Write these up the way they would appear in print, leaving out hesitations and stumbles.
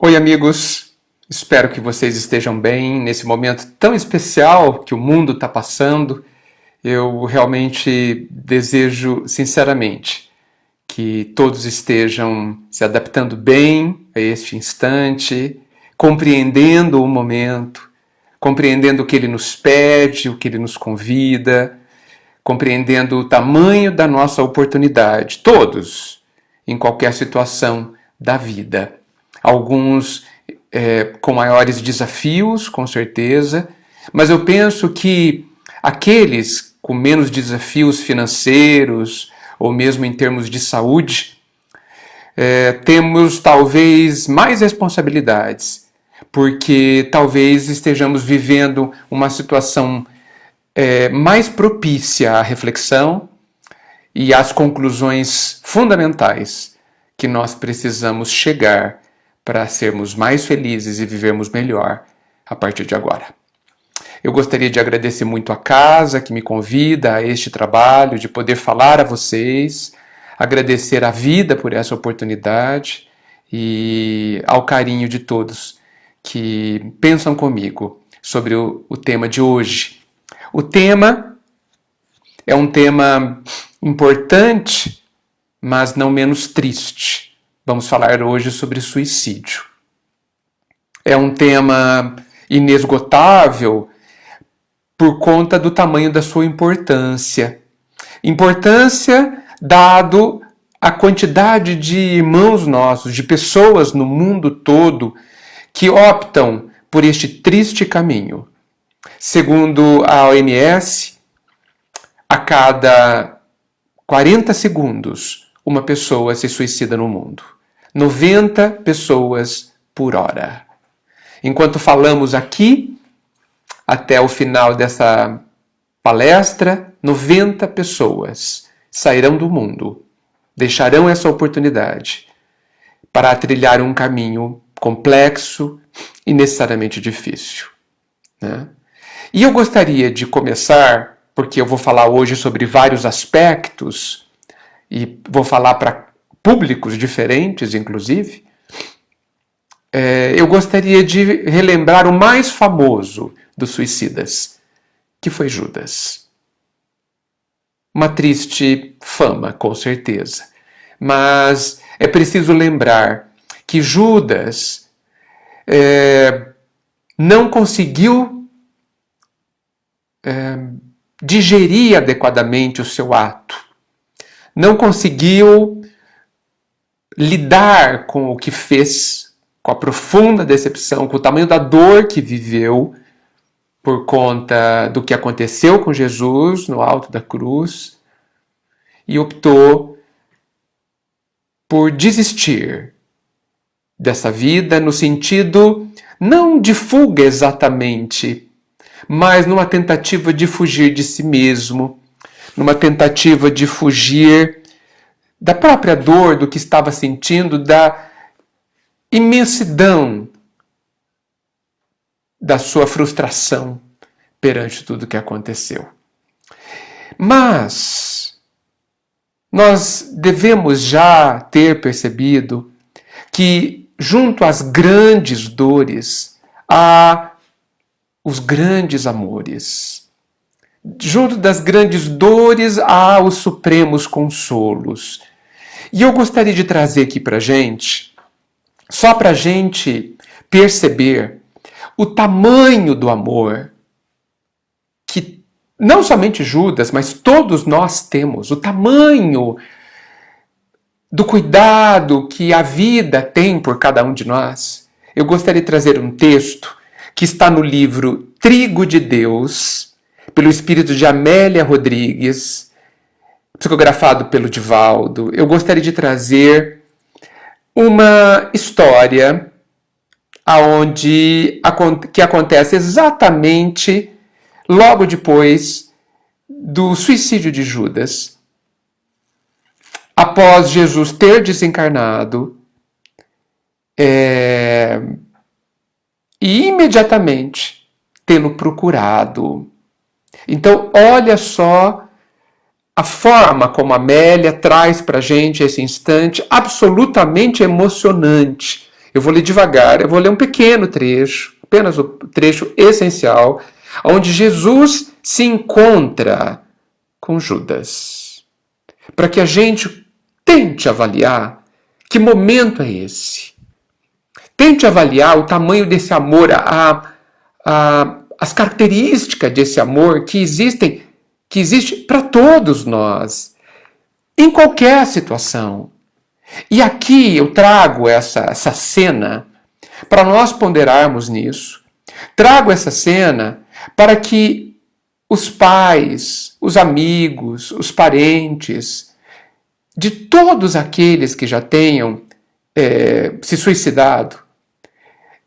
Oi, amigos! Espero que vocês estejam bem nesse momento tão especial que o mundo está passando. Eu realmente desejo, sinceramente, que todos estejam se adaptando bem a este instante, compreendendo o momento, compreendendo o que ele nos pede, o que ele nos convida, compreendendo o tamanho da nossa oportunidade, todos, em qualquer situação da vida. Alguns com maiores desafios, com certeza, mas eu penso que aqueles com menos desafios financeiros ou mesmo em termos de saúde, temos talvez mais responsabilidades, porque talvez estejamos vivendo uma situação mais propícia à reflexão e às conclusões fundamentais que nós precisamos chegar para sermos mais felizes e vivermos melhor a partir de agora. Eu gostaria de agradecer muito a casa que me convida a este trabalho, de poder falar a vocês, agradecer a vida por essa oportunidade e ao carinho de todos que pensam comigo sobre o tema de hoje. O tema é um tema importante, mas não menos triste. Vamos falar hoje sobre suicídio. É um tema inesgotável por conta do tamanho da sua importância. Importância dado a quantidade de irmãos nossos, de pessoas no mundo todo que optam por este triste caminho. Segundo a OMS, a cada 40 segundos, uma pessoa se suicida no mundo. 90 pessoas por hora. Enquanto falamos aqui, até o final dessa palestra, 90 pessoas sairão do mundo, deixarão essa oportunidade para trilhar um caminho complexo e necessariamente difícil, né? E eu gostaria de começar, porque eu vou falar hoje sobre vários aspectos e vou falar para públicos diferentes, inclusive, eu gostaria de relembrar o mais famoso dos suicidas, que foi Judas. Uma triste fama, com certeza. Mas é preciso lembrar que Judas não conseguiu digerir adequadamente o seu ato. Não conseguiu lidar com o que fez, com a profunda decepção, com o tamanho da dor que viveu por conta do que aconteceu com Jesus no alto da cruz, e optou por desistir dessa vida no sentido não de fuga exatamente, mas numa tentativa de fugir de si mesmo, numa tentativa de fugir da própria dor, do que estava sentindo, da imensidão da sua frustração perante tudo o que aconteceu. Mas nós devemos já ter percebido que junto às grandes dores há os grandes amores. Junto das grandes dores há os supremos consolos. E eu gostaria de trazer aqui para a gente, só para a gente perceber o tamanho do amor que não somente Judas, mas todos nós temos, o tamanho do cuidado que a vida tem por cada um de nós. Eu gostaria de trazer um texto que está no livro Trigo de Deus, pelo espírito de Amélia Rodrigues, psicografado pelo Divaldo. Eu gostaria de trazer uma história que acontece exatamente logo depois do suicídio de Judas. Após Jesus ter desencarnado, e imediatamente tê-lo procurado. Então, olha só a forma como a Amélia traz para a gente esse instante absolutamente emocionante Eu vou ler devagar, eu vou ler um pequeno trecho, apenas o trecho essencial, onde Jesus se encontra com Judas. Para que a gente tente avaliar que momento é esse. Tente avaliar o tamanho desse amor, as características desse amor que existe para todos nós, em qualquer situação. E aqui eu trago essa cena para nós ponderarmos nisso. Trago essa cena para que os pais, os amigos, os parentes, de todos aqueles que já tenham se suicidado,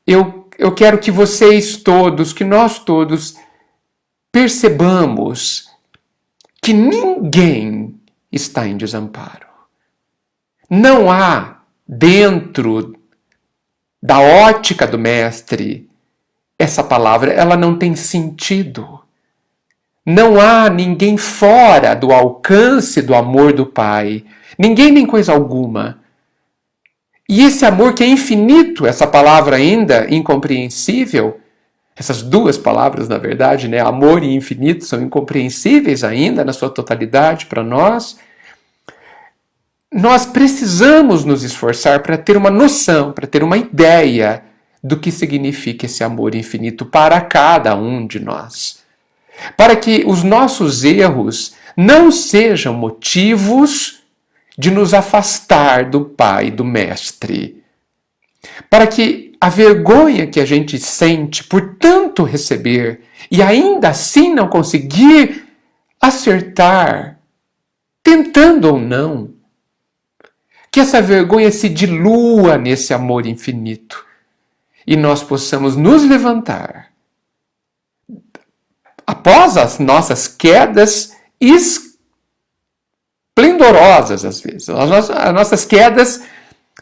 eu quero que vocês todos, que nós todos, percebamos que ninguém está em desamparo. Não há, dentro da ótica do Mestre, essa palavra, ela não tem sentido. Não há ninguém fora do alcance do amor do Pai. Ninguém nem coisa alguma. E esse amor que é infinito, essa palavra ainda incompreensível, essas duas palavras, na verdade, né, amor e infinito, são incompreensíveis ainda na sua totalidade para nós. Nós precisamos nos esforçar para ter uma noção, para ter uma ideia do que significa esse amor infinito para cada um de nós. Para que os nossos erros não sejam motivos de nos afastar do Pai, do Mestre. Para que a vergonha que a gente sente por tanto receber e ainda assim não conseguir acertar, tentando ou não, que essa vergonha se dilua nesse amor infinito e nós possamos nos levantar após as nossas quedas esplendorosas, às vezes, as nossas quedas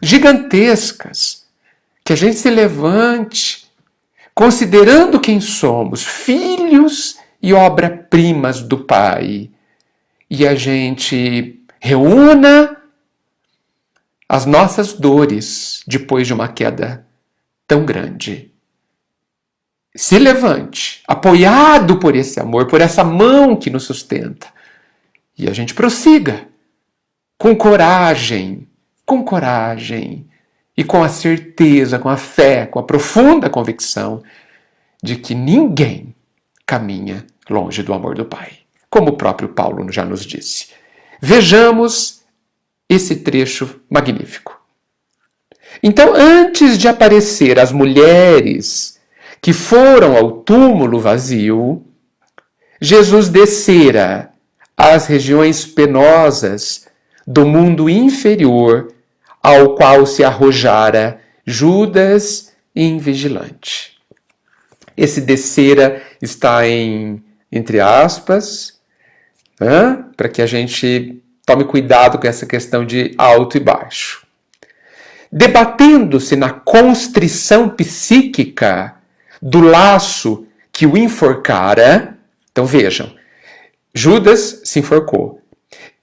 gigantescas, que a gente se levante, considerando quem somos, filhos e obra-primas do Pai, e a gente reúna as nossas dores depois de uma queda tão grande. Se levante, apoiado por esse amor, por essa mão que nos sustenta. E a gente prossiga com coragem e com a certeza, com a fé, com a profunda convicção de que ninguém caminha longe do amor do Pai, como o próprio Paulo já nos disse. Vejamos esse trecho magnífico. Então, antes de aparecer as mulheres que foram ao túmulo vazio, Jesus descera às regiões penosas do mundo inferior, ao qual se arrojara Judas invigilante. Esse descera está entre aspas, para que a gente tome cuidado com essa questão de alto e baixo. Debatendo-se na constrição psíquica do laço que o enforcara. Então vejam, Judas se enforcou.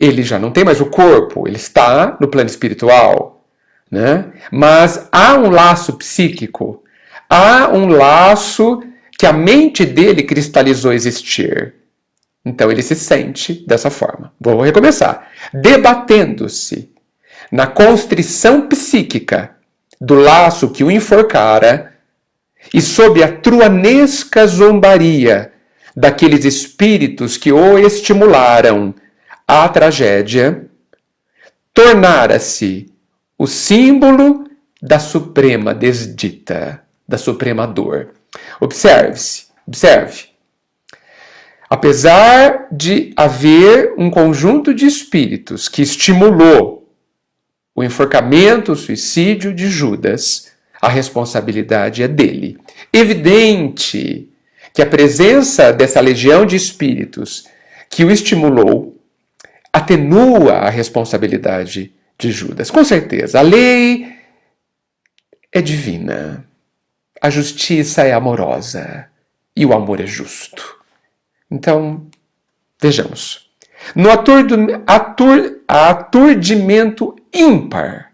Ele já não tem mais o corpo, ele está no plano espiritual, né? Mas há um laço psíquico, há um laço que a mente dele cristalizou existir. Então ele se sente dessa forma. Vou recomeçar. Debatendo-se na constrição psíquica do laço que o enforcara e sob a truanesca zombaria daqueles espíritos que o estimularam à tragédia, tornara-se o símbolo da suprema desdita, da suprema dor. Observe. Apesar de haver um conjunto de espíritos que estimulou o enforcamento, o suicídio de Judas, a responsabilidade é dele. Evidente que a presença dessa legião de espíritos que o estimulou atenua a responsabilidade de Judas. Com certeza, a lei é divina, a justiça é amorosa e o amor é justo. Então, vejamos. No aturdimento ímpar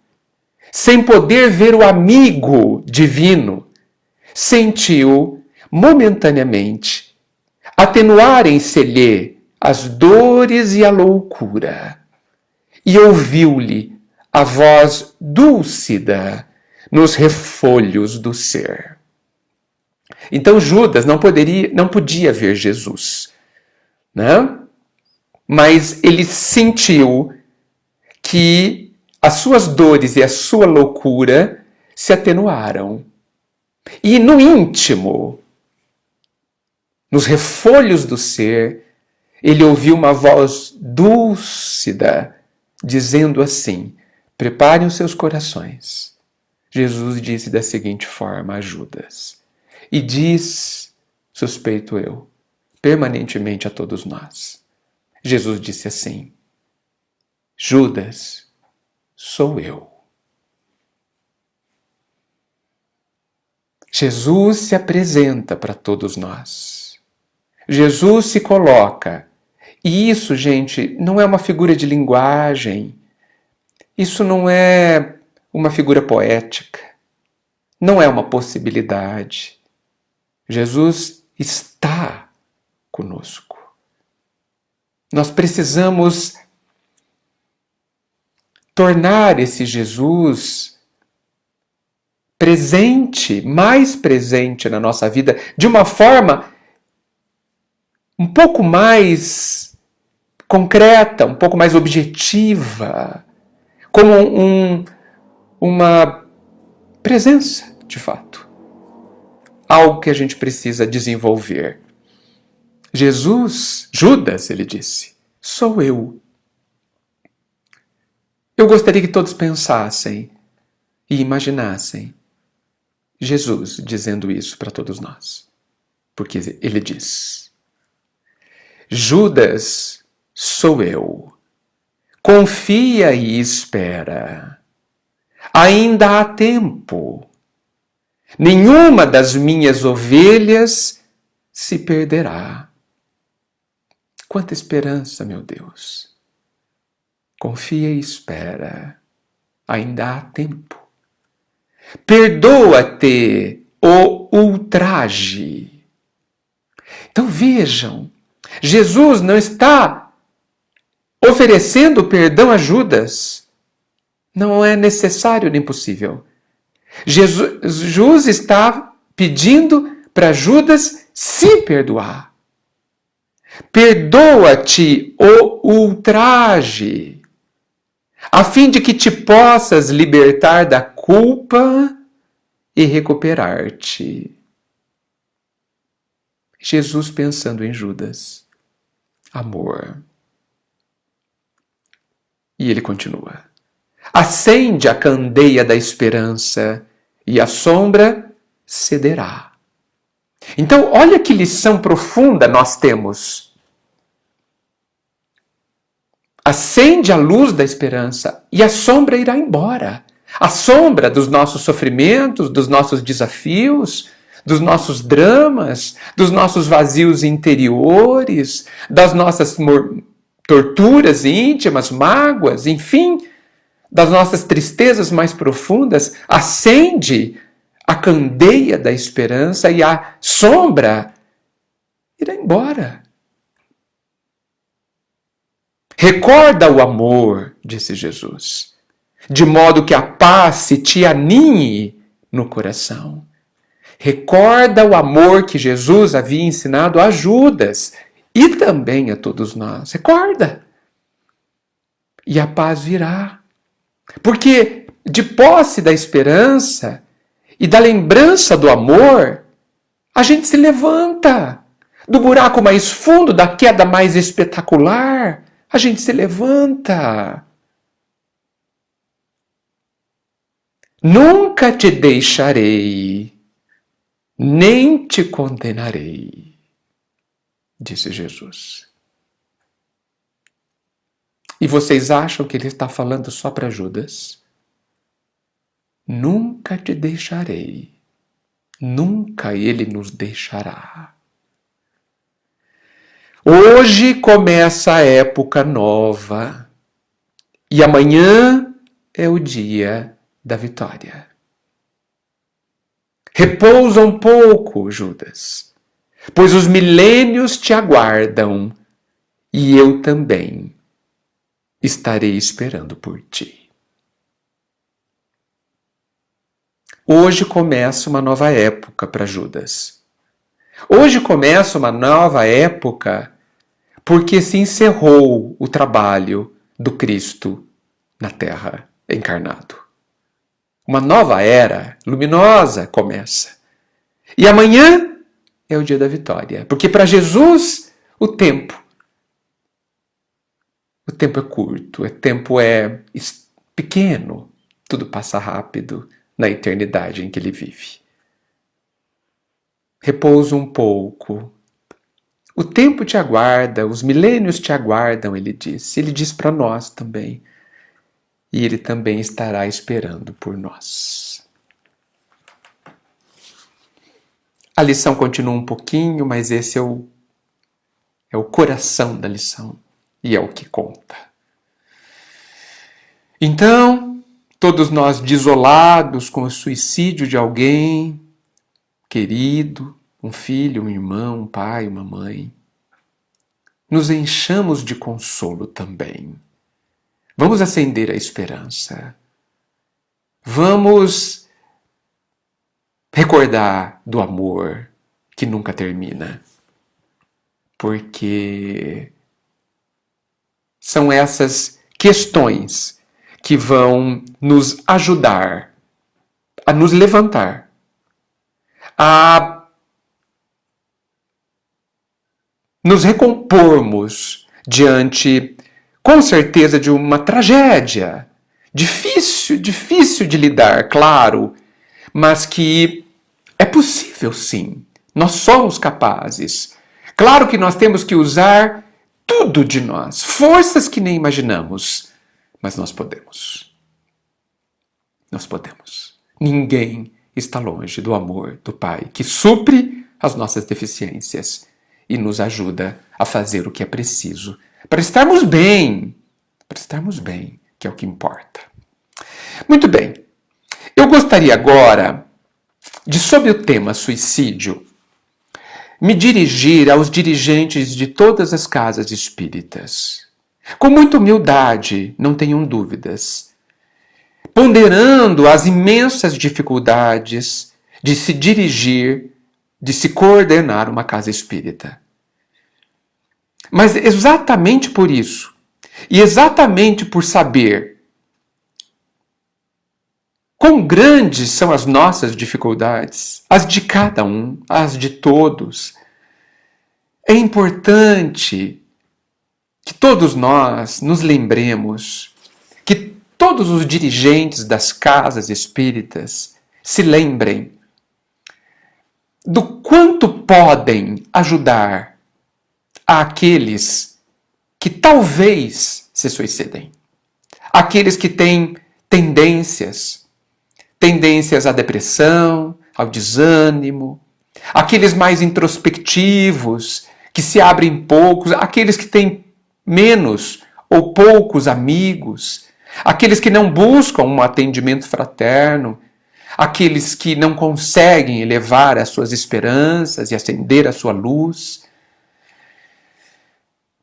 sem poder ver o amigo divino, sentiu momentaneamente atenuarem-se-lhe as dores e a loucura, e ouviu-lhe a voz dúlcida nos refolhos do ser. Então Judas não podia ver Jesus, né? Mas ele sentiu que as suas dores e a sua loucura se atenuaram. E no íntimo, nos refolhos do ser, ele ouviu uma voz dúlcida dizendo assim: preparem os seus corações. Jesus disse da seguinte forma a Judas: e diz, suspeito eu, permanentemente a todos nós. Jesus disse assim: Judas, sou eu. Jesus se apresenta para todos nós. Jesus se coloca. E isso, gente, não é uma figura de linguagem. Isso não é uma figura poética. Não é uma possibilidade. Jesus está conosco. Nós precisamos tornar esse Jesus presente, mais presente na nossa vida, de uma forma um pouco mais concreta, um pouco mais objetiva, como uma presença, de fato. Algo que a gente precisa desenvolver. Judas, ele disse, sou eu. Eu gostaria que todos pensassem e imaginassem Jesus dizendo isso para todos nós. Porque ele diz: Judas, sou eu. Confia e espera. Ainda há tempo. Nenhuma das minhas ovelhas se perderá. Quanta esperança, meu Deus. Confia e espera. Ainda há tempo. Perdoa-te o ultraje. Então vejam, Jesus não está oferecendo perdão a Judas. Não é necessário nem possível. Jesus está pedindo para Judas se perdoar. Perdoa-te o ultraje, a fim de que te possas libertar da culpa e recuperar-te. Jesus pensando em Judas. Amor. E ele continua. Acende a candeia da esperança e a sombra cederá. Então, olha que lição profunda nós temos. Acende a luz da esperança e a sombra irá embora. A sombra dos nossos sofrimentos, dos nossos desafios, dos nossos dramas, dos nossos vazios interiores, das nossas torturas íntimas, mágoas, enfim, das nossas tristezas mais profundas, acende a candeia da esperança e a sombra irá embora. Recorda o amor, disse Jesus, de modo que a paz se te aninhe no coração. Recorda o amor que Jesus havia ensinado a Judas e também a todos nós. Recorda. E a paz virá. Porque de posse da esperança e da lembrança do amor, a gente se levanta. Do buraco mais fundo, da queda mais espetacular, a gente se levanta. Nunca te deixarei, nem te condenarei, disse Jesus. E vocês acham que ele está falando só para Judas? Nunca te deixarei, nunca ele nos deixará. Hoje começa a época nova e amanhã é o dia da vitória. Repousa um pouco, Judas, pois os milênios te aguardam e eu também estarei esperando por ti. Hoje começa uma nova época para Judas. Hoje começa uma nova época porque se encerrou o trabalho do Cristo na Terra encarnado. Uma nova era luminosa começa. E amanhã é o dia da vitória. Porque para Jesus o tempo é curto, o tempo é pequeno. Tudo passa rápido na eternidade em que ele vive. Repousa um pouco. O tempo te aguarda, os milênios te aguardam, ele disse. Ele diz para nós também. E ele também estará esperando por nós. A lição continua um pouquinho, mas esse é o coração da lição e é o que conta. Então, todos nós desolados com o suicídio de alguém querido, um filho, um irmão, um pai, uma mãe, nos enchamos de consolo também. Vamos acender a esperança. Vamos recordar do amor que nunca termina. Porque são essas questões que vão nos ajudar a nos levantar, a nos recompormos diante, com certeza, de uma tragédia. Difícil de lidar, claro, mas que é possível sim. Nós somos capazes. Claro que nós temos que usar tudo de nós, forças que nem imaginamos, mas nós podemos. Nós podemos. Ninguém está longe do amor do Pai, que supre as nossas deficiências e nos ajuda a fazer o que é preciso para estarmos bem, que é o que importa. Muito bem, eu gostaria agora de, sobre o tema suicídio, me dirigir aos dirigentes de todas as casas espíritas. Com muita humildade, não tenham dúvidas, ponderando as imensas dificuldades de se dirigir, de se coordenar uma casa espírita. Mas exatamente por isso, e exatamente por saber quão grandes são as nossas dificuldades, as de cada um, as de todos, é importante que todos nós nos lembremos, que todos os dirigentes das casas espíritas se lembrem do quanto podem ajudar àqueles que talvez se suicidem, aqueles que têm tendências à depressão, ao desânimo, aqueles mais introspectivos, que se abrem poucos, aqueles que têm menos ou poucos amigos, aqueles que não buscam um atendimento fraterno, aqueles que não conseguem elevar as suas esperanças e acender a sua luz,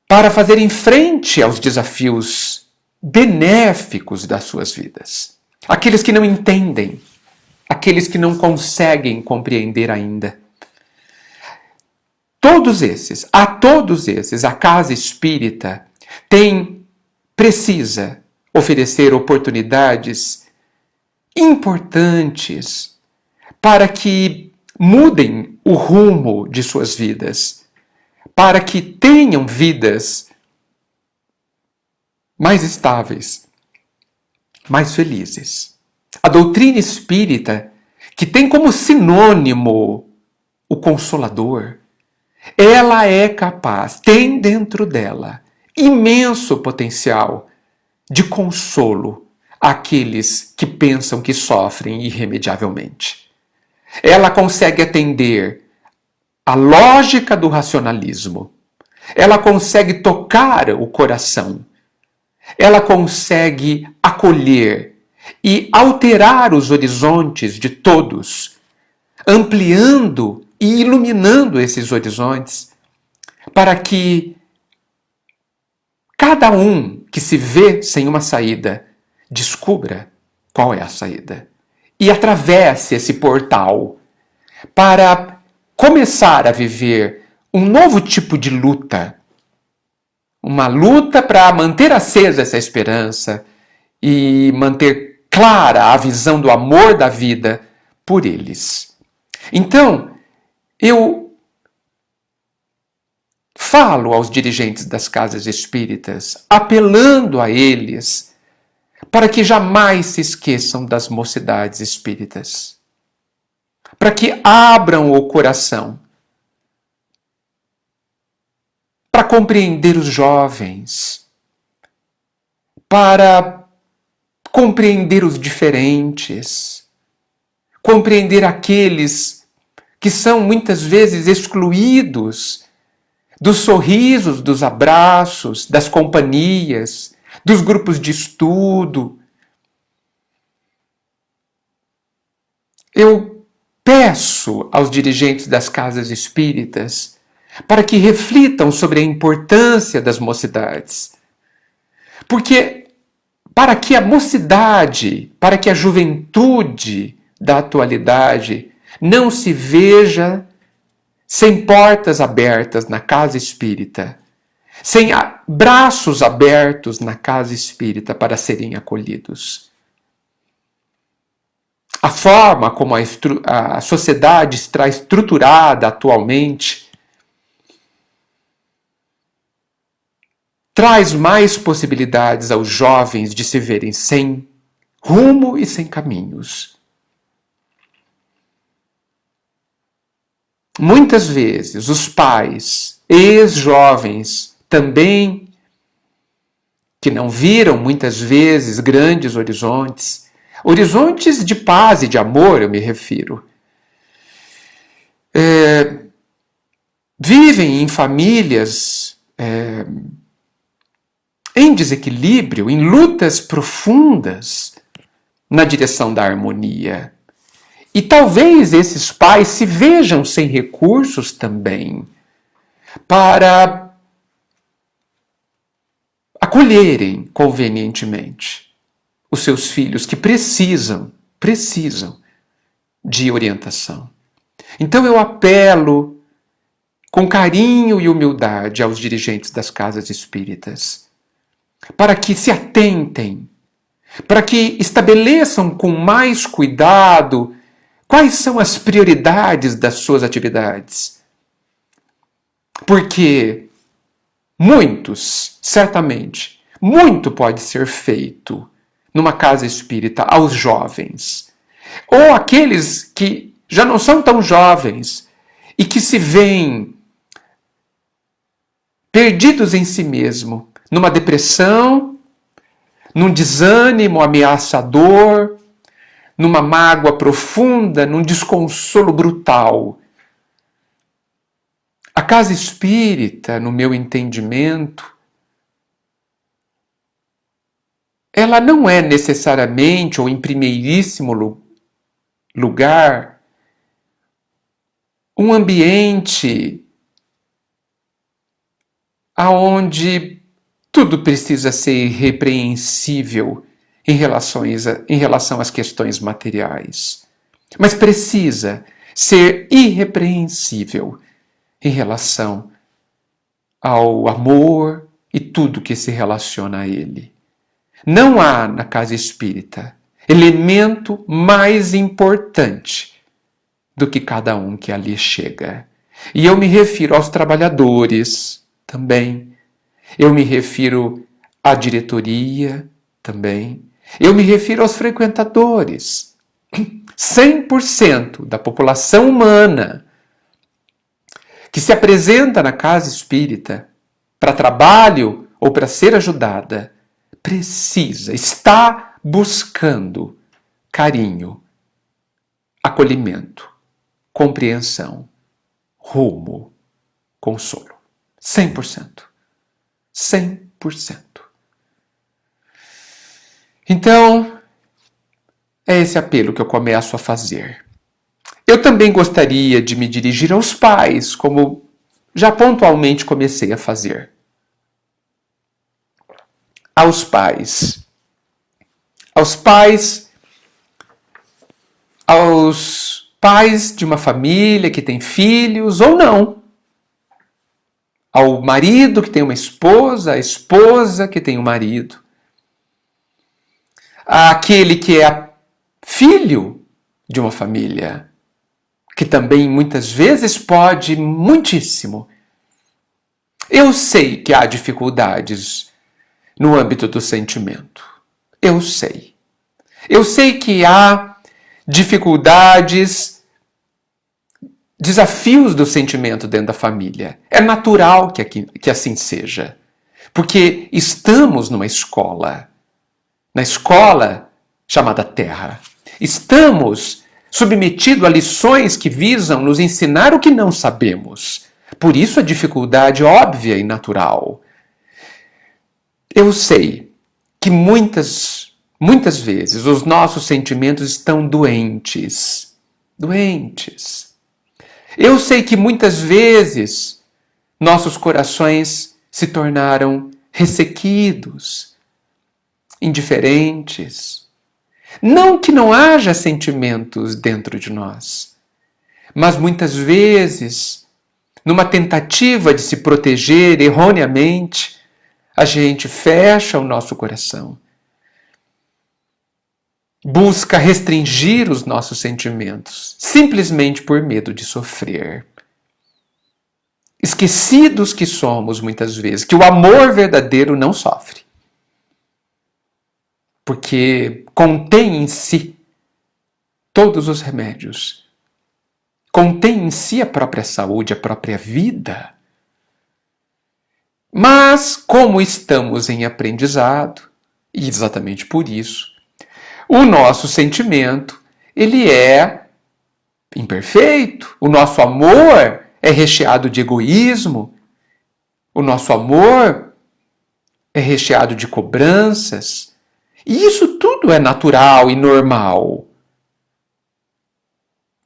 para fazerem frente aos desafios benéficos das suas vidas. Aqueles que não entendem, aqueles que não conseguem compreender ainda. A todos esses, a casa espírita precisa oferecer oportunidades importantes para que mudem o rumo de suas vidas, para que tenham vidas mais estáveis, mais felizes. A doutrina espírita, que tem como sinônimo o Consolador, ela é capaz, tem dentro dela imenso potencial de consolo àqueles que pensam que sofrem irremediavelmente. Ela consegue atender a lógica do racionalismo. Ela consegue tocar o coração. Ela consegue acolher e alterar os horizontes de todos, ampliando e iluminando esses horizontes, para que cada um que se vê sem uma saída descubra qual é a saída e atravesse esse portal para começar a viver um novo tipo de luta. Uma luta para manter acesa essa esperança e manter clara a visão do amor da vida por eles. Então, eu falo aos dirigentes das casas espíritas, apelando a eles para que jamais se esqueçam das mocidades espíritas, para que abram o coração para compreender os jovens, para compreender os diferentes, compreender aqueles que são muitas vezes excluídos dos sorrisos, dos abraços, das companhias, dos grupos de estudo. Eu peço aos dirigentes das casas espíritas para que reflitam sobre a importância das mocidades. Porque para que a mocidade, para que a juventude da atualidade não se veja sem portas abertas na casa espírita, sem braços abertos na casa espírita para serem acolhidos. A forma como a sociedade está estruturada atualmente traz mais possibilidades aos jovens de se verem sem rumo e sem caminhos. Muitas vezes os pais, ex-jovens, também que não viram muitas vezes grandes horizontes, horizontes de paz e de amor, eu me refiro, vivem em famílias em desequilíbrio, em lutas profundas na direção da harmonia. E talvez esses pais se vejam sem recursos também para acolherem convenientemente os seus filhos que precisam de orientação. Então eu apelo com carinho e humildade aos dirigentes das casas espíritas para que se atentem, para que estabeleçam com mais cuidado quais são as prioridades das suas atividades. Porque certamente, muito pode ser feito numa casa espírita aos jovens, ou aqueles que já não são tão jovens e que se veem perdidos em si mesmo, numa depressão, num desânimo ameaçador, numa mágoa profunda, num desconsolo brutal. A casa espírita, no meu entendimento, ela não é necessariamente, ou em primeiríssimo lugar, um ambiente aonde tudo precisa ser irrepreensível em relação às questões materiais. Mas precisa ser irrepreensível em relação ao amor e tudo que se relaciona a ele. Não há na casa espírita elemento mais importante do que cada um que ali chega. E eu me refiro aos trabalhadores também. Eu me refiro à diretoria também. Eu me refiro aos frequentadores. 100% da população humana que se apresenta na casa espírita para trabalho ou para ser ajudada está buscando carinho, acolhimento, compreensão, rumo, consolo. 100%. 100%. Então, é esse apelo que eu começo a fazer. Eu também gostaria de me dirigir aos pais, como já pontualmente comecei a fazer. Aos pais. Aos pais de uma família que tem filhos ou não. Ao marido que tem uma esposa, a esposa que tem um marido. Àquele que é filho de uma família, que também muitas vezes pode muitíssimo. Eu sei que há dificuldades no âmbito do sentimento. Eu sei. Eu sei que há dificuldades, desafios do sentimento dentro da família. É natural que assim seja. Porque estamos numa escola. Na escola chamada Terra. Estamos submetidos a lições que visam nos ensinar o que não sabemos. Por isso a dificuldade óbvia e natural. Eu sei que muitas vezes os nossos sentimentos estão doentes. Doentes. Eu sei que muitas vezes nossos corações se tornaram ressequidos, indiferentes. Não que não haja sentimentos dentro de nós, mas muitas vezes, numa tentativa de se proteger erroneamente, a gente fecha o nosso coração. Busca restringir os nossos sentimentos, simplesmente por medo de sofrer. Esquecidos que somos muitas vezes, que o amor verdadeiro não sofre. Porque contém em si todos os remédios. Contém em si a própria saúde, a própria vida. Mas, como estamos em aprendizado, e exatamente por isso, o nosso sentimento, ele é imperfeito. O nosso amor é recheado de egoísmo. O nosso amor é recheado de cobranças. E isso tudo é natural e normal.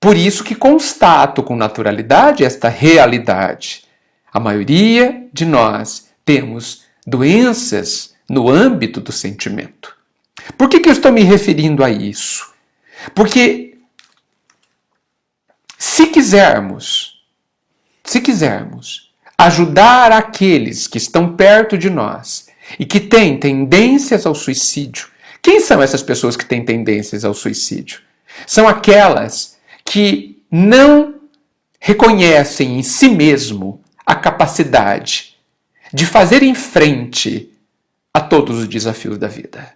Por isso que constato com naturalidade esta realidade. A maioria de nós temos doenças no âmbito do sentimento. Por que eu estou me referindo a isso? Porque se quisermos ajudar aqueles que estão perto de nós e que têm tendências ao suicídio, quem são essas pessoas que têm tendências ao suicídio? São aquelas que não reconhecem em si mesmo a capacidade de fazer em frente a todos os desafios da vida.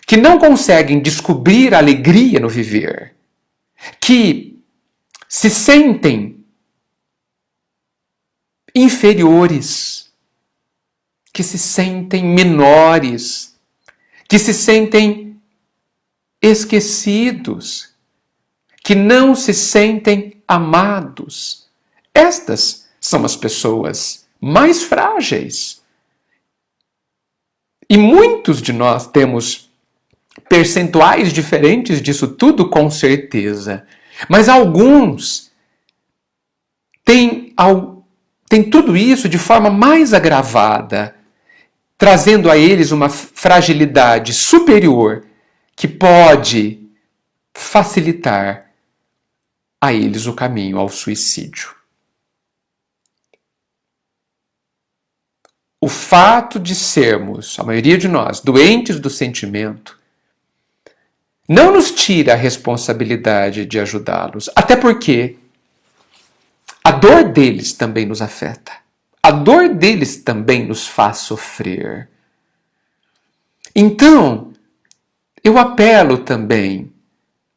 Que não conseguem descobrir a alegria no viver. Que se sentem inferiores. Que se sentem menores. Que se sentem esquecidos. Que não se sentem amados. Estas são as pessoas mais frágeis. E muitos de nós temos percentuais diferentes disso tudo, com certeza. Mas alguns têm tudo isso de forma mais agravada, trazendo a eles uma fragilidade superior que pode facilitar a eles o caminho ao suicídio. O fato de sermos, a maioria de nós, doentes do sentimento, não nos tira a responsabilidade de ajudá-los, até porque a dor deles também nos afeta. A dor deles também nos faz sofrer. Então, eu apelo também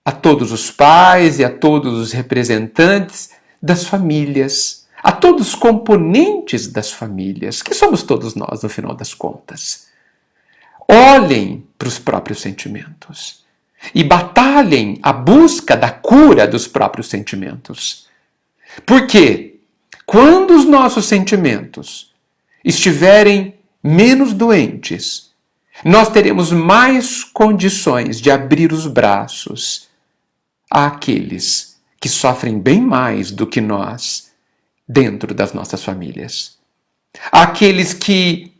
a todos os pais e a todos os representantes das famílias, a todos os componentes das famílias, que somos todos nós, no final das contas. Olhem para os próprios sentimentos e batalhem a busca da cura dos próprios sentimentos. Porque quando os nossos sentimentos estiverem menos doentes, nós teremos mais condições de abrir os braços àqueles que sofrem bem mais do que nós dentro das nossas famílias. Àqueles que,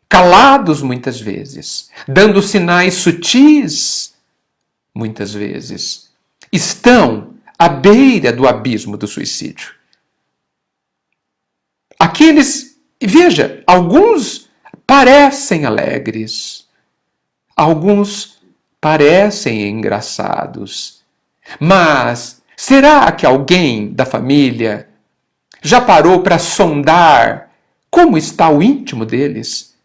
calados muitas vezes, dando sinais sutis muitas vezes, estão à beira do abismo do suicídio. Aqueles, veja, alguns parecem alegres, alguns parecem engraçados, mas será que alguém da família já parou para sondar como está o íntimo deles?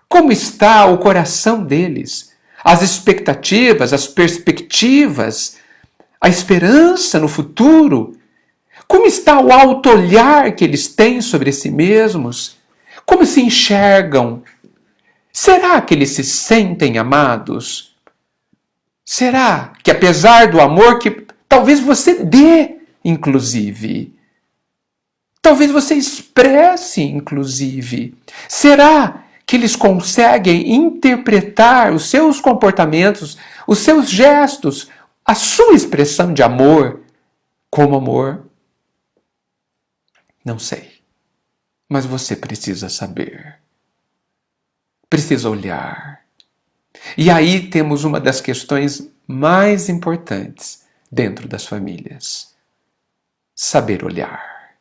Como está o coração deles? As expectativas, as perspectivas, a esperança no futuro? Como está o auto-olhar que eles têm sobre si mesmos? Como se enxergam? Será que eles se sentem amados? Será que, apesar do amor que talvez você dê, inclusive, talvez você expresse, inclusive, será que eles conseguem interpretar os seus comportamentos, os seus gestos, a sua expressão de amor como amor? Não sei, mas você precisa saber. Precisa olhar. E aí temos uma das questões mais importantes dentro das famílias. Saber olhar.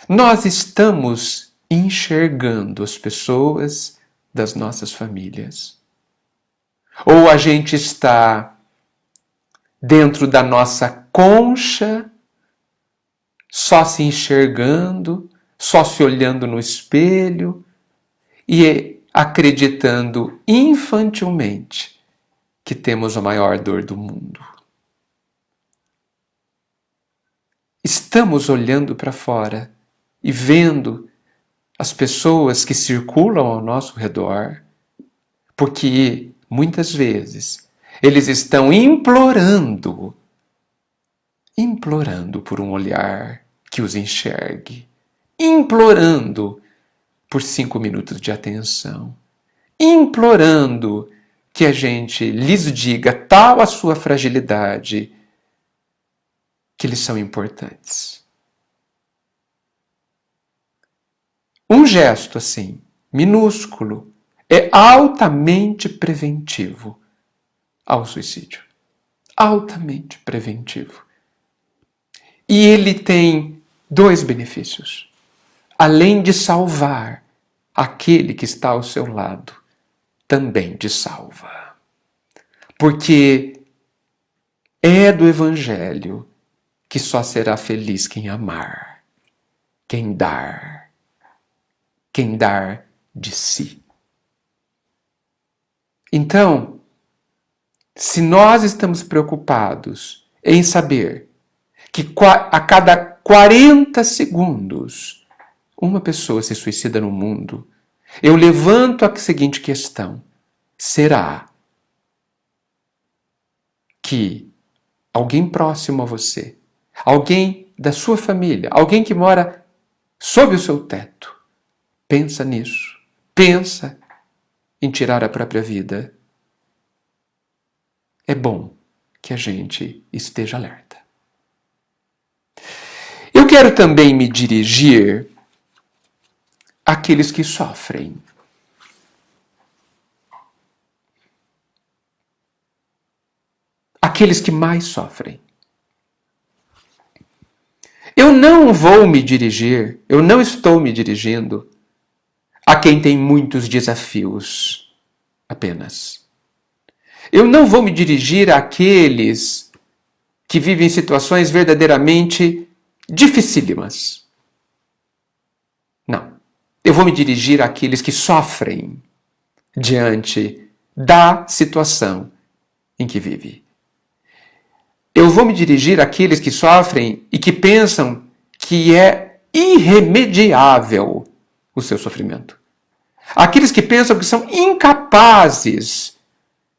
Nós estamos enxergando as pessoas das nossas famílias. Ou a gente está dentro da nossa concha, só se enxergando, só se olhando no espelho e acreditando infantilmente que temos a maior dor do mundo. Estamos olhando para fora e vendo as pessoas que circulam ao nosso redor, porque muitas vezes eles estão implorando por um olhar que os enxergue, implorando por 5 minutos de atenção, implorando que a gente lhes diga tal a sua fragilidade que eles são importantes. Um gesto assim, minúsculo, é altamente preventivo ao suicídio. Altamente preventivo. E ele tem 2 benefícios. Além de salvar aquele que está ao seu lado, também te salva. Porque é do Evangelho que só será feliz quem amar, quem dar de si. Então, se nós estamos preocupados em saber que a cada 40 segundos uma pessoa se suicida no mundo, eu levanto a seguinte questão: será que alguém próximo a você, alguém da sua família, alguém que mora sob o seu teto, pensa nisso, pensa em tirar a própria vida? É bom que a gente esteja alerta. Eu quero também me dirigir àqueles que sofrem. Aqueles que mais sofrem. Eu não estou me dirigindo a quem tem muitos desafios apenas. Eu não vou me dirigir àqueles que vivem situações verdadeiramente dificílimas. Não. Eu vou me dirigir àqueles que sofrem diante da situação em que vive. Eu vou me dirigir àqueles que sofrem e que pensam que é irremediável o seu sofrimento. Aqueles que pensam que são incapazes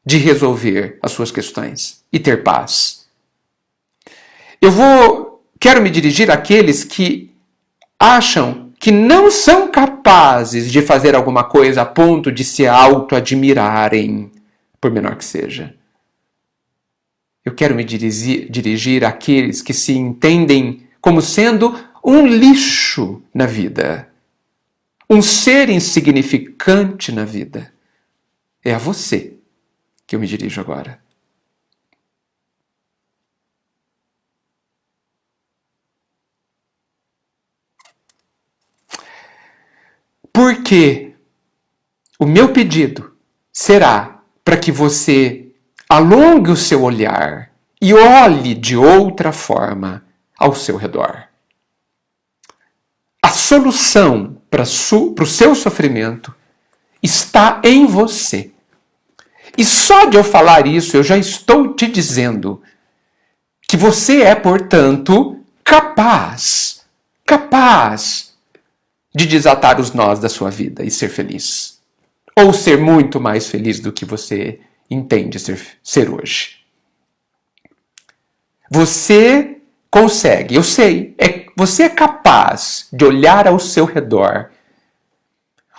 de resolver as suas questões e ter paz. Quero me dirigir àqueles que acham que não são capazes de fazer alguma coisa a ponto de se auto-admirarem, por menor que seja. Eu quero me dirigir àqueles que se entendem como sendo um lixo na vida, um ser insignificante na vida. É a você que eu me dirijo agora. Porque o meu pedido será para que você alongue o seu olhar e olhe de outra forma ao seu redor. A solução para o seu sofrimento está em você. E só de eu falar isso, eu já estou te dizendo que você é, portanto, capaz de desatar os nós da sua vida e ser feliz. Ou ser muito mais feliz do que você entende ser hoje. Você consegue, eu sei, você é capaz de olhar ao seu redor,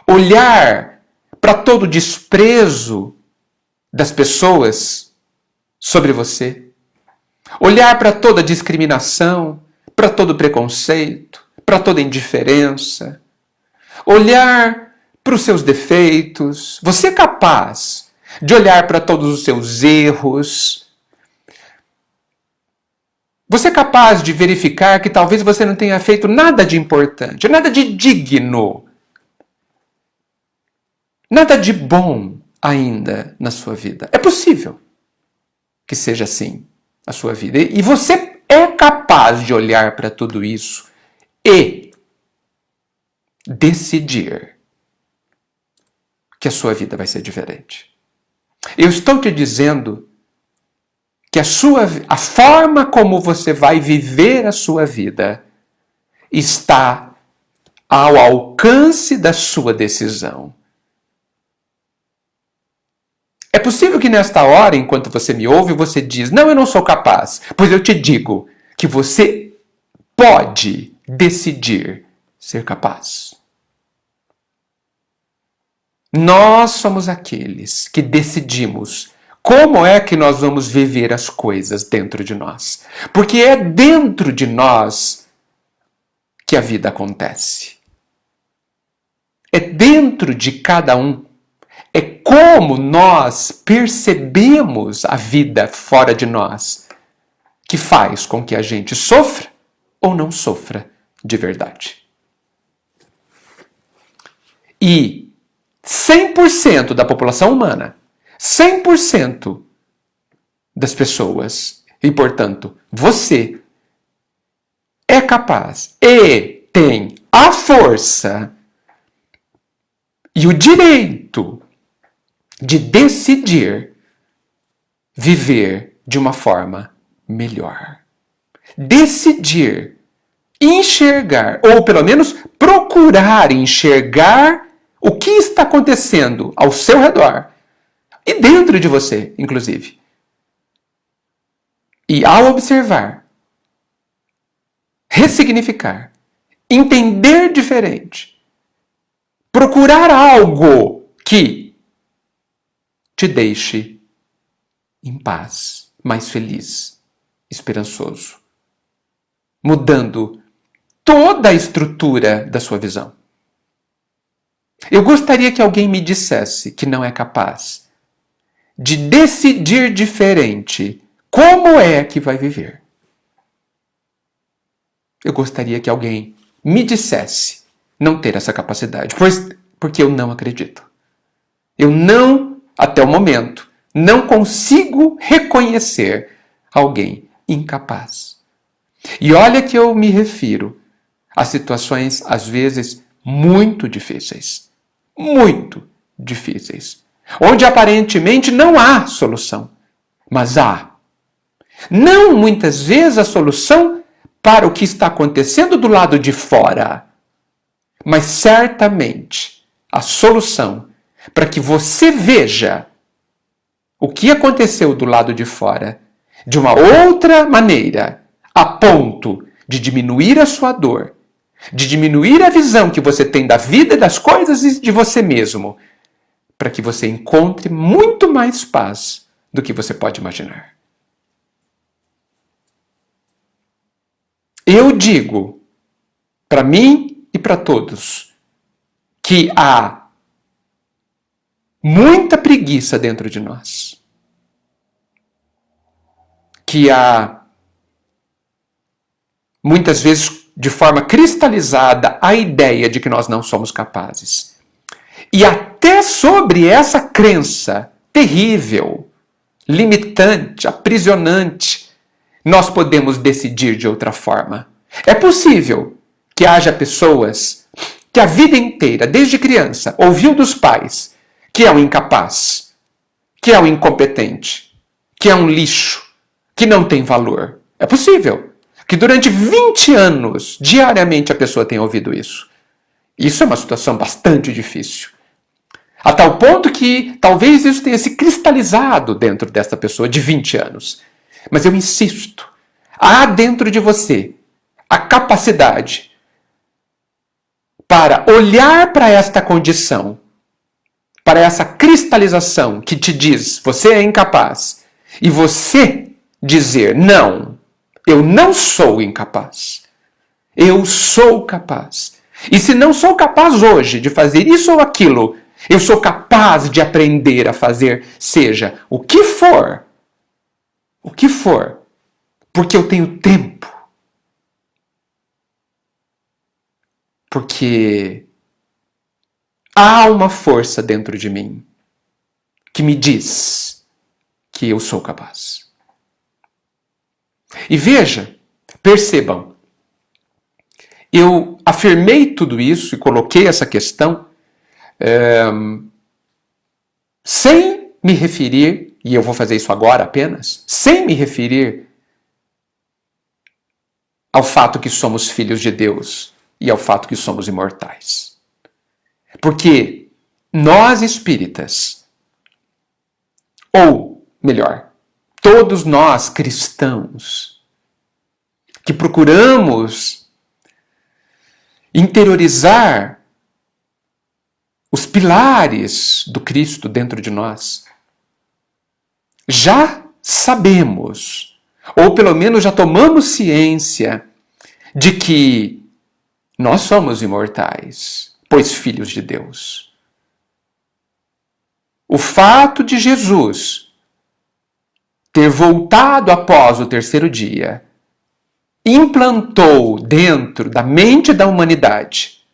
olhar para todo o desprezo das pessoas sobre você, olhar para toda a discriminação, para todo o preconceito, para toda a indiferença, olhar para os seus defeitos. Você é capaz de olhar para todos os seus erros. Você é capaz de verificar que talvez você não tenha feito nada de importante, nada de digno, nada de bom ainda na sua vida. É possível que seja assim a sua vida. E você é capaz de olhar para tudo isso e decidir que a sua vida vai ser diferente. Eu estou te dizendo que a forma como você vai viver a sua vida está ao alcance da sua decisão. É possível que nesta hora, enquanto você me ouve, você diz, não, eu não sou capaz. Pois eu te digo que você pode decidir ser capaz. Nós somos aqueles que decidimos como é que nós vamos viver as coisas dentro de nós. Porque é dentro de nós que a vida acontece. É dentro de cada um. É como nós percebemos a vida fora de nós que faz com que a gente sofra ou não sofra de verdade. E 100% da população humana, 100% das pessoas, e portanto, você é capaz e tem a força e o direito de decidir viver de uma forma melhor. Decidir enxergar, ou pelo menos procurar enxergar o que está acontecendo ao seu redor e dentro de você, inclusive. E ao observar, ressignificar, entender diferente, procurar algo que te deixe em paz, mais feliz, esperançoso, mudando toda a estrutura da sua visão. Eu gostaria que alguém me dissesse que não é capaz de decidir diferente como é que vai viver. Eu gostaria que alguém me dissesse não ter essa capacidade, porque eu não acredito. Eu não, até o momento, não consigo reconhecer alguém incapaz. E olha que eu me refiro a situações, às vezes, muito difíceis. Muito difíceis. Onde aparentemente não há solução, mas há. Não muitas vezes a solução para o que está acontecendo do lado de fora, mas certamente a solução para que você veja o que aconteceu do lado de fora de uma outra maneira, a ponto de diminuir a sua dor, de diminuir a visão que você tem da vida, das coisas e de você mesmo, para que você encontre muito mais paz do que você pode imaginar. Eu digo, para mim e para todos, que há muita preguiça dentro de nós. Que há, muitas vezes, de forma cristalizada, a ideia de que nós não somos capazes. E até sobre essa crença terrível, limitante, aprisionante, nós podemos decidir de outra forma. É possível que haja pessoas que a vida inteira, desde criança, ouviu dos pais que é um incapaz, que é um incompetente, que é um lixo, que não tem valor. É possível que durante 20 anos, diariamente, a pessoa tenha ouvido isso. Isso é uma situação bastante difícil. A tal ponto que talvez isso tenha se cristalizado dentro dessa pessoa de 20 anos. Mas eu insisto, há dentro de você a capacidade para olhar para esta condição, para essa cristalização que te diz, você é incapaz, e você dizer, não, eu não sou incapaz, eu sou capaz. E se não sou capaz hoje de fazer isso ou aquilo, eu sou capaz de aprender a fazer, seja o que for, porque eu tenho tempo. Porque há uma força dentro de mim que me diz que eu sou capaz. E veja, percebam, eu afirmei tudo isso e coloquei essa questão sem me referir, e eu vou fazer isso agora apenas, sem me referir ao fato que somos filhos de Deus e ao fato que somos imortais. Porque nós espíritas, ou melhor, todos nós cristãos, que procuramos interiorizar os pilares do Cristo dentro de nós, já sabemos, ou pelo menos já tomamos ciência, de que nós somos imortais, pois filhos de Deus. O fato de Jesus ter voltado após o terceiro dia implantou dentro da mente da humanidade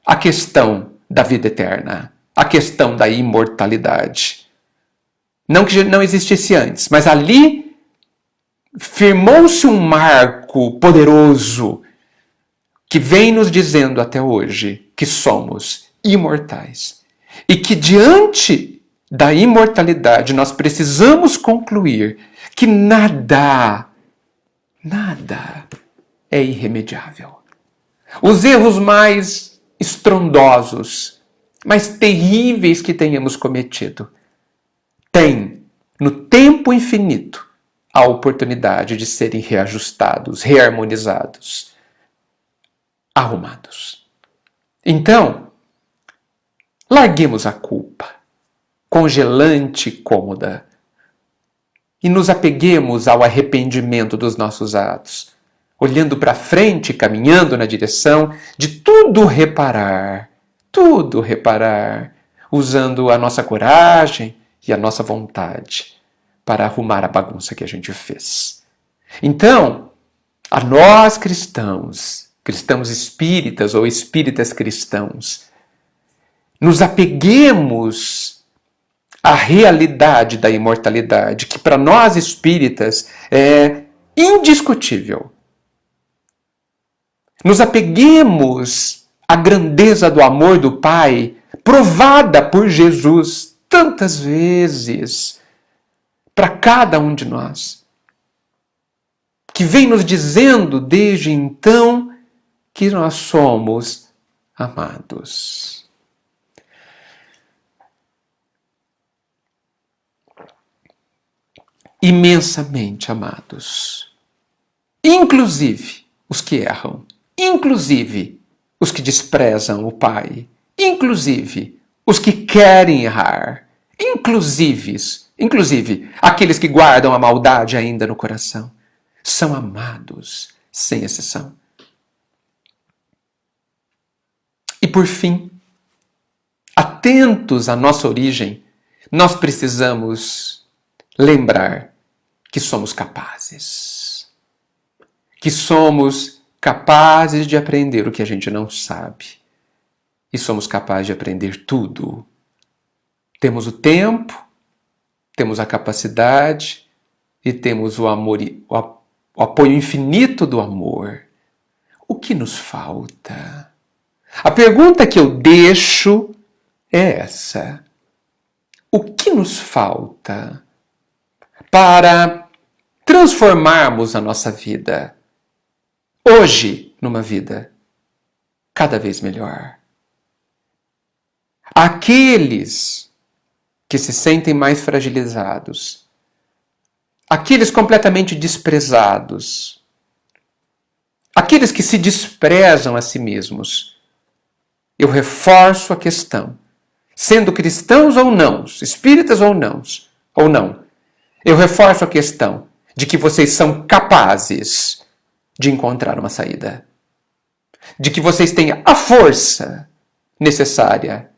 a questão da vida eterna, a questão da imortalidade. Não que não existisse antes, mas ali firmou-se um marco poderoso que vem nos dizendo até hoje que somos imortais. E que diante da imortalidade nós precisamos concluir que nada é irremediável. Os erros mais estrondosos, mais terríveis que tenhamos cometido, têm, no tempo infinito, a oportunidade de serem reajustados, reharmonizados, arrumados. Então, larguemos a culpa, congelante e cômoda, e nos apeguemos ao arrependimento dos nossos atos, olhando para frente, caminhando na direção de tudo reparar, usando a nossa coragem e a nossa vontade para arrumar a bagunça que a gente fez. Então, a nós cristãos espíritas ou espíritas cristãos, nos apeguemos à realidade da imortalidade, que para nós espíritas é indiscutível. Nos apeguemos à grandeza do amor do Pai, provada por Jesus tantas vezes para cada um de nós, que vem nos dizendo desde então que nós somos amados. Imensamente amados. Inclusive os que erram. inclusive os que desprezam o Pai, inclusive os que querem errar, inclusive aqueles que guardam a maldade ainda no coração, são amados sem exceção. E por fim, atentos à nossa origem, nós precisamos lembrar que somos capazes. Que somos capazes de aprender o que a gente não sabe. E somos capazes de aprender tudo. Temos o tempo, temos a capacidade e temos o amor, o apoio infinito do amor. O que nos falta? A pergunta que eu deixo é essa. O que nos falta para transformarmos a nossa vida hoje numa vida cada vez melhor? Aqueles que se sentem mais fragilizados, aqueles completamente desprezados, aqueles que se desprezam a si mesmos, eu reforço a questão. Sendo cristãos ou não, espíritas ou não, eu reforço a questão de que vocês são capazes de encontrar uma saída. De que vocês têm a força necessária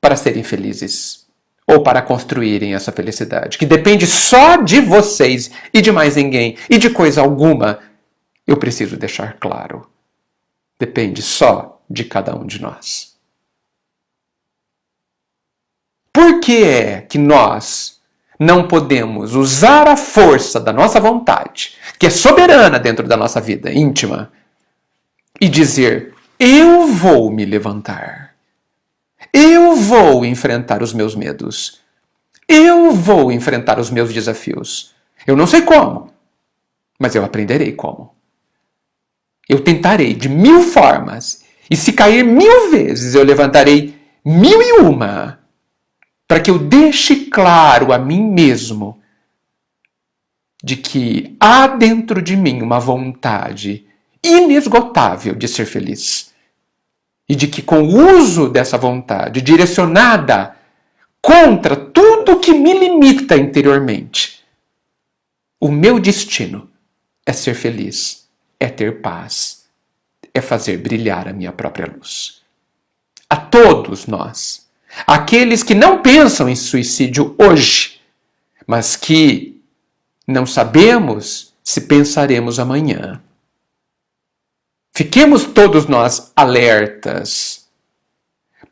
para serem felizes ou para construírem essa felicidade, que depende só de vocês e de mais ninguém e de coisa alguma. Eu preciso deixar claro. Depende só de cada um de nós. Por que é que nós não podemos usar a força da nossa vontade, que é soberana dentro da nossa vida íntima, e dizer: eu vou me levantar, eu vou enfrentar os meus medos, eu vou enfrentar os meus desafios. Eu não sei como, mas eu aprenderei como. Eu tentarei de 1000 formas, e se cair 1000 vezes, eu levantarei 1001, para que eu deixe claro a mim mesmo de que há dentro de mim uma vontade inesgotável de ser feliz. E de que com o uso dessa vontade direcionada contra tudo que me limita interiormente, o meu destino é ser feliz, é ter paz, é fazer brilhar a minha própria luz. A todos nós, aqueles que não pensam em suicídio hoje, mas que não sabemos se pensaremos amanhã. Fiquemos todos nós alertas,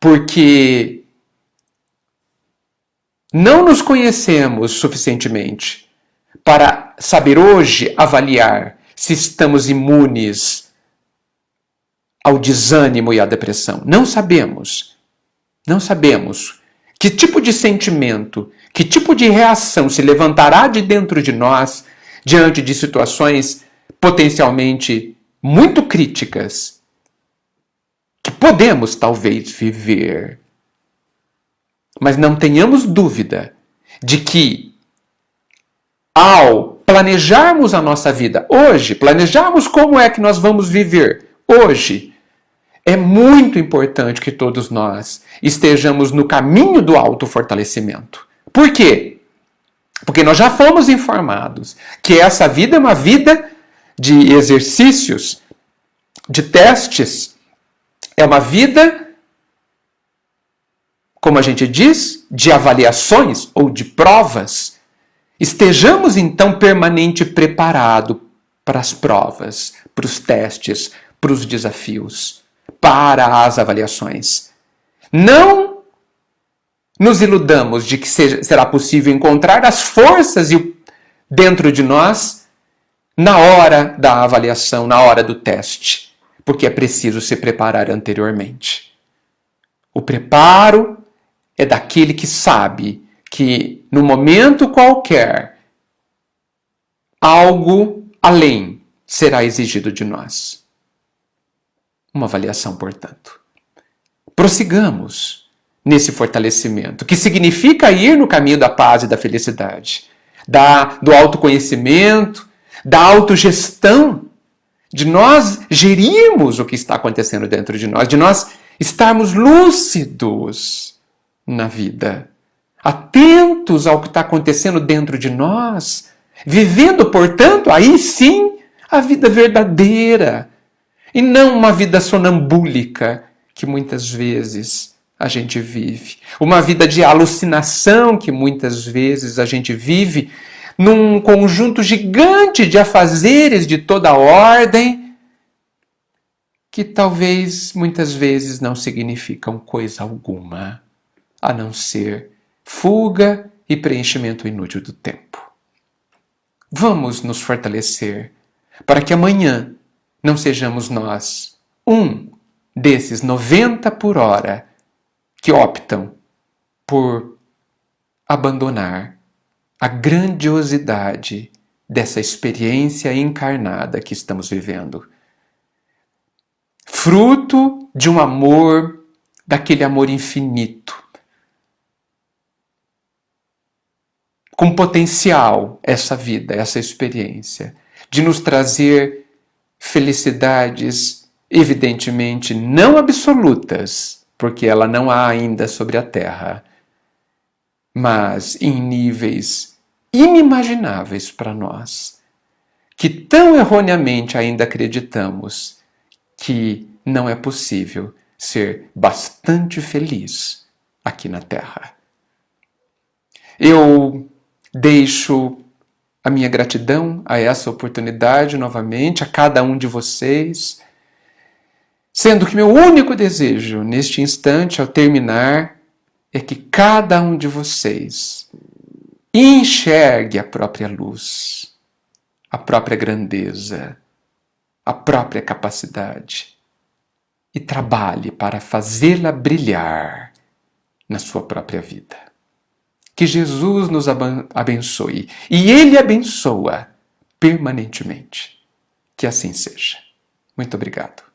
porque não nos conhecemos suficientemente para saber hoje avaliar se estamos imunes ao desânimo e à depressão. Não sabemos. Não sabemos que tipo de sentimento, que tipo de reação se levantará de dentro de nós diante de situações potencialmente muito críticas que podemos talvez viver. Mas não tenhamos dúvida de que ao planejarmos a nossa vida hoje, planejarmos como é que nós vamos viver hoje, é muito importante que todos nós estejamos no caminho do autofortalecimento. Por quê? Porque nós já fomos informados que essa vida é uma vida de exercícios, de testes, é uma vida, como a gente diz, de avaliações ou de provas. Estejamos então permanente preparado para as provas, para os testes, para os desafios, para as avaliações. Não nos iludamos de que será possível encontrar as forças dentro de nós na hora da avaliação, na hora do teste, porque é preciso se preparar anteriormente. O preparo é daquele que sabe que no momento qualquer algo além será exigido de nós. Uma avaliação, portanto. Prossigamos nesse fortalecimento, que significa ir no caminho da paz e da felicidade, do autoconhecimento, da autogestão, de nós gerirmos o que está acontecendo dentro de nós, de nós estarmos lúcidos na vida, atentos ao que está acontecendo dentro de nós, vivendo, portanto, aí sim, a vida verdadeira, e não uma vida sonambúlica que muitas vezes a gente vive, uma vida de alucinação que muitas vezes a gente vive num conjunto gigante de afazeres de toda ordem que talvez muitas vezes não significam coisa alguma, a não ser fuga e preenchimento inútil do tempo. Vamos nos fortalecer para que amanhã não sejamos nós um desses 90 por hora que optam por abandonar a grandiosidade dessa experiência encarnada que estamos vivendo. Fruto de um amor, daquele amor infinito, com potencial, essa vida, essa experiência, de nos trazer felicidades, evidentemente não absolutas, porque ela não há ainda sobre a Terra, mas em níveis inimagináveis para nós, que tão erroneamente ainda acreditamos que não é possível ser bastante feliz aqui na Terra. Eu deixo a minha gratidão a essa oportunidade novamente, a cada um de vocês, sendo que meu único desejo neste instante, ao terminar, é que cada um de vocês enxergue a própria luz, a própria grandeza, a própria capacidade e trabalhe para fazê-la brilhar na sua própria vida. Que Jesus nos abençoe e Ele abençoa permanentemente. Que assim seja. Muito obrigado.